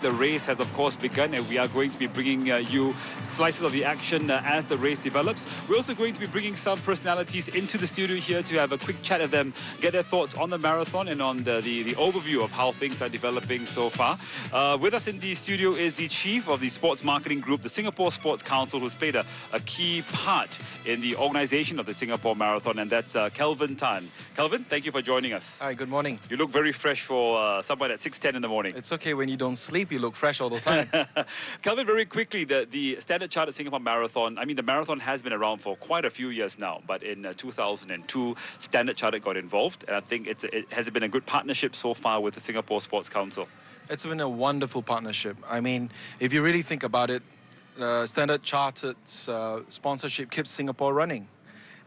The race has, of course, begun, and we are going to be bringing you slices of the action as the race develops. We're also going to be bringing some personalities into the studio here to have a quick chat with them, get their thoughts on the marathon and on the overview of how things are developing so far. With us in the studio is the chief of the sports marketing group, the Singapore Sports Council, who's played a key part in the organization of the Singapore Marathon, and that's Kelvin Tan. Kelvin, thank you for joining us. Hi, good morning. You look very fresh for someone at 6:10 in the morning. It's okay when you don't sleep, you look fresh all the time. Kelvin, very quickly, the Standard Chartered Singapore Marathon, I mean, the marathon has been around for quite a few years now, but in 2002, Standard Chartered got involved, and I think it has been a good partnership so far with the Singapore Sports Council. It's been a wonderful partnership. I mean, if you really think about it, Standard Chartered's sponsorship keeps Singapore running.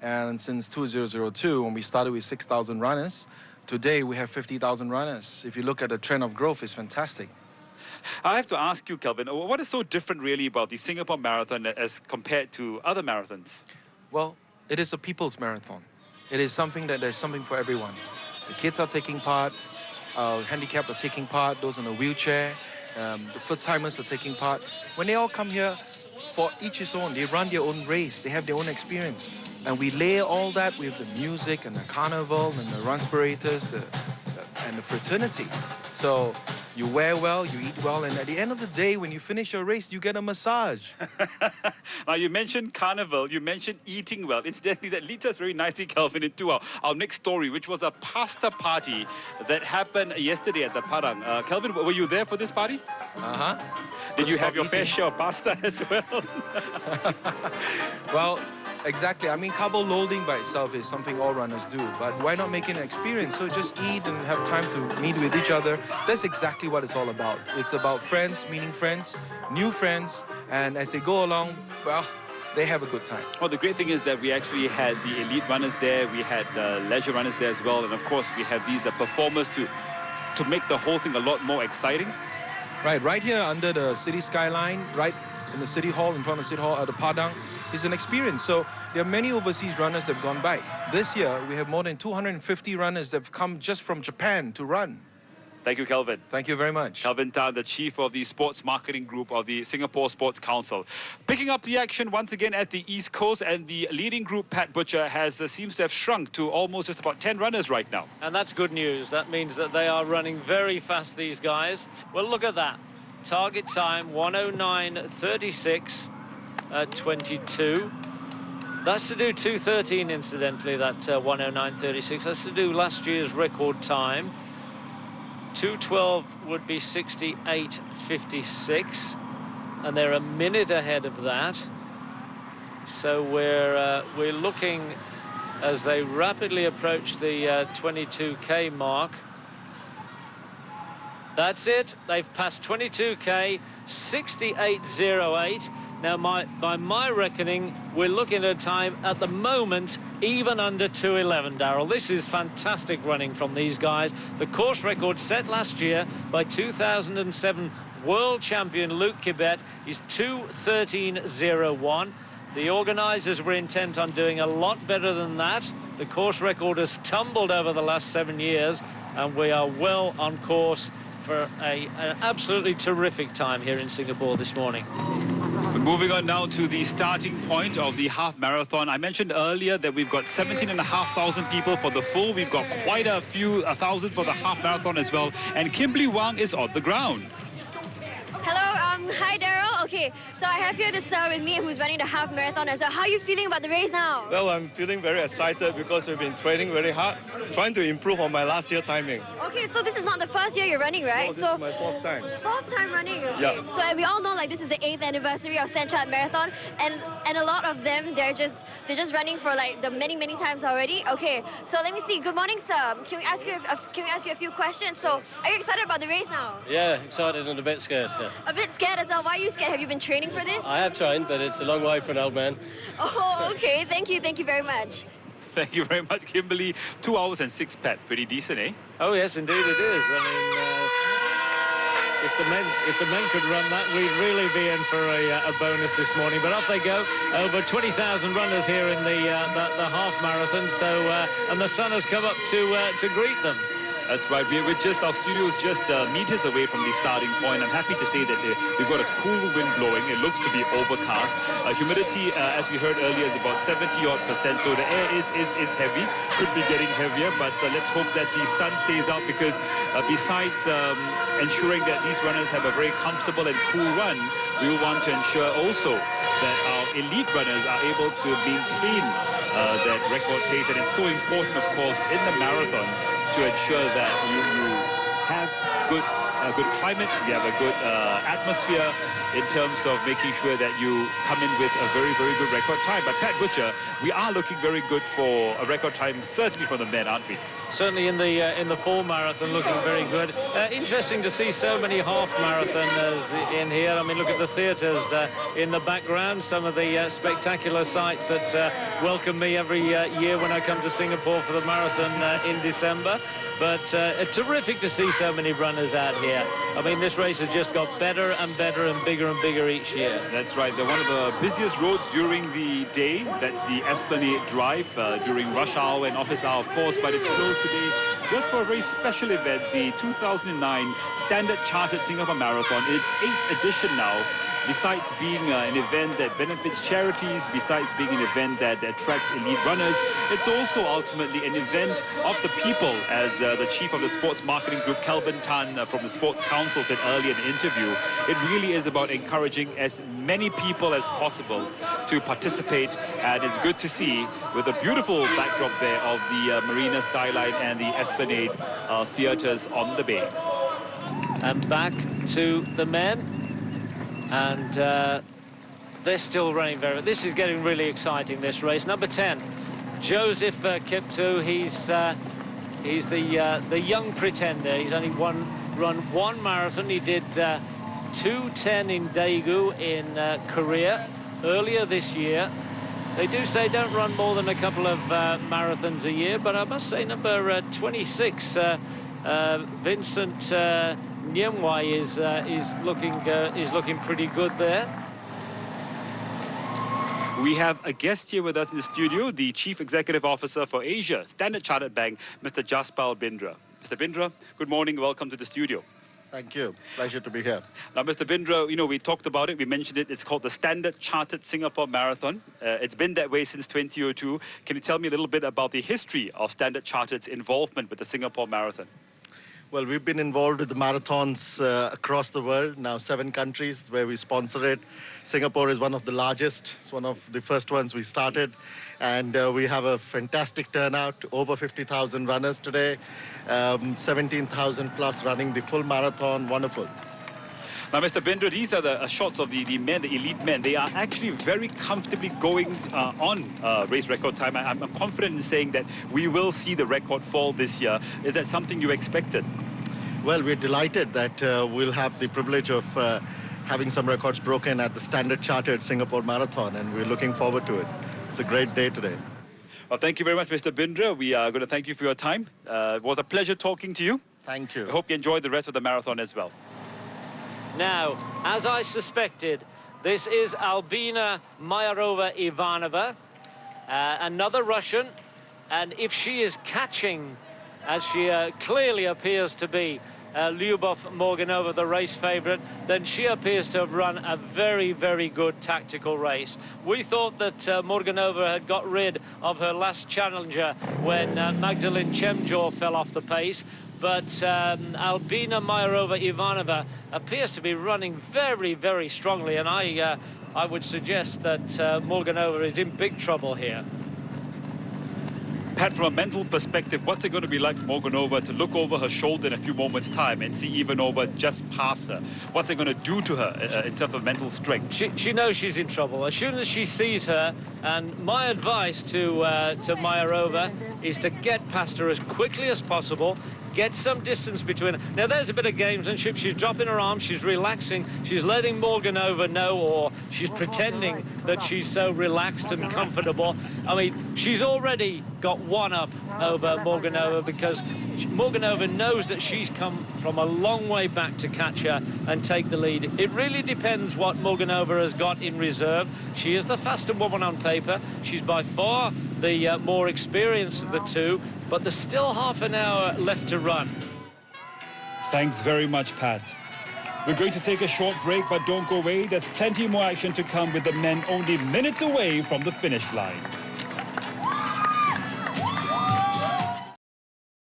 And since 2002, when we started with 6,000 runners, today we have 50,000 runners. If you look at the trend of growth, it's fantastic. I have to ask you, Kelvin, what is so different really about the Singapore Marathon as compared to other marathons? Well, it is a people's marathon. It is something that there's something for everyone. The kids are taking part, handicapped are taking part, those in a wheelchair, the foot-timers are taking part. When they all come here, for each his own, they run their own race, they have their own experience. And we layer all that with the music and the carnival and the runspirators and the fraternity. So you wear well, you eat well, and at the end of the day, when you finish your race, you get a massage. Now, you mentioned carnival, you mentioned eating well. Incidentally, that leads us very nicely, Kelvin, into our next story, which was a pasta party that happened yesterday at the Padang. Kelvin, were you there for this party? Uh-huh. Did you have your fair share of pasta as well? Well, exactly. I mean, carbo loading by itself is something all runners do, but why not make it an experience? So just eat and have time to meet with each other. That's exactly what it's all about. It's about friends, meeting friends, new friends, and as they go along, well, they have a good time. Well, the great thing is that we actually had the elite runners there, we had leisure runners there as well, and of course we have these performers to make the whole thing a lot more exciting. Right here under the city skyline, right in the city hall, in front of the city hall at the Padang, is an experience. So there are many overseas runners that have gone by. This year, we have more than 250 runners that have come just from Japan to run. Thank you, Kelvin. Thank you very much. Kelvin Tan, the chief of the sports marketing group of the Singapore Sports Council. Picking up the action once again at the East Coast, and the leading group, Pat Butcher, seems to have shrunk to almost just about 10 runners right now. And that's good news. That means that they are running very fast, these guys. Well, look at that. Target time, 109.36 at 22. That's to do 2:13, incidentally, that 109.36. That's to do last year's record time. 2:12 would be 68.56, and they're a minute ahead of that. So we're looking, as they rapidly approach the 22K mark. That's it. They've passed 22K, 68.08. Now, by my reckoning, we're looking at a time at the moment even under 2:11, Darryl. This is fantastic running from these guys. The course record set last year by 2007 world champion Luke Kibet is 2:13.01. The organisers were intent on doing a lot better than that. The course record has tumbled over the last 7 years, and we are well on course for an absolutely terrific time here in Singapore this morning. Moving on now to the starting point of the half marathon. I mentioned earlier that we've got 17,500 people for the full. We've got quite a few thousand for the half marathon as well. And Kimberly Wang is on the ground. Hello, hi Darryl. Okay, so I have here this with me who's running the half marathon as well. How are you feeling about the race now? Well, I'm feeling very excited because we've been training very hard, trying to improve on my last year timing. Okay, so this is not the first year you're running, right? No, this is my fourth time. Fourth time running, okay. Yeah. So and we all know like this is the 8th anniversary of Standard Chartered Marathon, and a lot of them they're just running for like the many times already. Okay, so let me see. Good morning, sir. Can we ask you a few questions? So are you excited about the race now? Yeah, excited and a bit scared. Yeah. A bit scared as well. Why are you scared? Have you been training for this? I have trained, but it's a long way for an old man. Oh, okay. Thank you very much. Thank you very much, Kimberly. 2 hours and 6, Pat. Pretty decent, eh? Oh, yes, indeed it is. I mean, if the men could run that, we'd really be in for a bonus this morning. But off they go. Over 20,000 runners here in the half marathon. So and the sun has come up to greet them. That's right. Our studio's just meters away from the starting point. I'm happy to say that we've got a cool wind blowing. It looks to be overcast. Humidity, as we heard earlier, is about 70-odd%. So the air is heavy. Could be getting heavier, but let's hope that the sun stays out, because besides ensuring that these runners have a very comfortable and cool run, we will want to ensure also that our elite runners are able to maintain that record pace. And it's so important, of course, in the marathon to ensure that you have good climate, you have a good atmosphere in terms of making sure that you come in with a very, very good record time. But Pat Butcher, we are looking very good for a record time, certainly for the men, aren't we? Certainly in the full marathon, looking very good. Interesting to see so many half marathoners in here. I mean, look at the theatres in the background, some of the spectacular sights that welcome me every year when I come to Singapore for the marathon in December. But terrific to see so many runners out here. I mean, this race has just got better and better and bigger each year. That's right. They're one of the busiest roads during the day, that the Esplanade Drive, during rush hour and office hour, of course, but it's closed today just for a very special event, the 2009 Standard Chartered Singapore Marathon. It's 8th edition now. Besides being an event that benefits charities, besides being an event that attracts elite runners, it's also ultimately an event of the people, as the chief of the sports marketing group, Kelvin Tan, from the Sports Council, said earlier in the interview. It really is about encouraging as many people as possible to participate, and it's good to see, with a beautiful backdrop there of the Marina skyline and the Esplanade theatres on the bay. And back to the men. And they're still running very... This is getting really exciting, this race. Number 10, Joseph Kiptu. He's the young pretender. He's only run one marathon. He did 2:10 in Daegu in Korea earlier this year. They do say don't run more than a couple of marathons a year, but I must say number 26, Vincent Niemwai is looking pretty good there. We have a guest here with us in the studio, the Chief Executive Officer for Asia, Standard Chartered Bank, Mr. Jaspal Bindra. Mr. Bindra, good morning. Welcome to the studio. Thank you. Pleasure to be here. Now, Mr. Bindra, you know, we talked about it, we mentioned it. It's called the Standard Chartered Singapore Marathon. It's been that way since 2002. Can you tell me a little bit about the history of Standard Chartered's involvement with the Singapore Marathon? Well, we've been involved with the marathons across the world, now 7 countries where we sponsor it. Singapore is one of the largest. It's one of the first ones we started. And we have a fantastic turnout, over 50,000 runners today, 17,000 plus running the full marathon. Wonderful. Now, Mr. Bindra, these are the shots of the men, the elite men. They are actually very comfortably going on race record time. I'm confident in saying that we will see the record fall this year. Is that something you expected? Well, we're delighted that we'll have the privilege of having some records broken at the Standard Chartered Singapore Marathon, and we're looking forward to it. It's a great day today. Well, thank you very much, Mr. Bindra. We are going to thank you for your time. It was a pleasure talking to you. Thank you. I hope you enjoyed the rest of the marathon as well. Now, as I suspected, this is Albina Mayarova-Ivanova, another Russian, and if she is catching, as she clearly appears to be, Lyubov Morganova, the race favourite, then she appears to have run a very, very good tactical race. We thought that Morganova had got rid of her last challenger when Magdalene Chemjor fell off the pace, but Albina Mayarova-Ivanova appears to be running very, very strongly, and I would suggest that Morganova is in big trouble here. Pat, from a mental perspective, what's it going to be like for Morganova to look over her shoulder in a few moments' time and see Ivanova just pass her? What's it going to do to her in terms of mental strength? She knows she's in trouble. As soon as she sees her, and my advice to Mayarova is to get past her as quickly as possible, get some distance between her. Now, there's a bit of gamesmanship. She's dropping her arms, she's relaxing, she's letting Morganova know, or she's pretending that she's so relaxed and comfortable. I mean, she's already got one up over Morganova because Morganova knows that she's come from a long way back to catch her and take the lead. It really depends what Morganova has got in reserve. She is the faster woman on paper. She's by far the more experienced of the two, but there's still half an hour left to run. Thanks very much, Pat. We're going to take a short break, but don't go away. There's plenty more action to come with the men only minutes away from the finish line.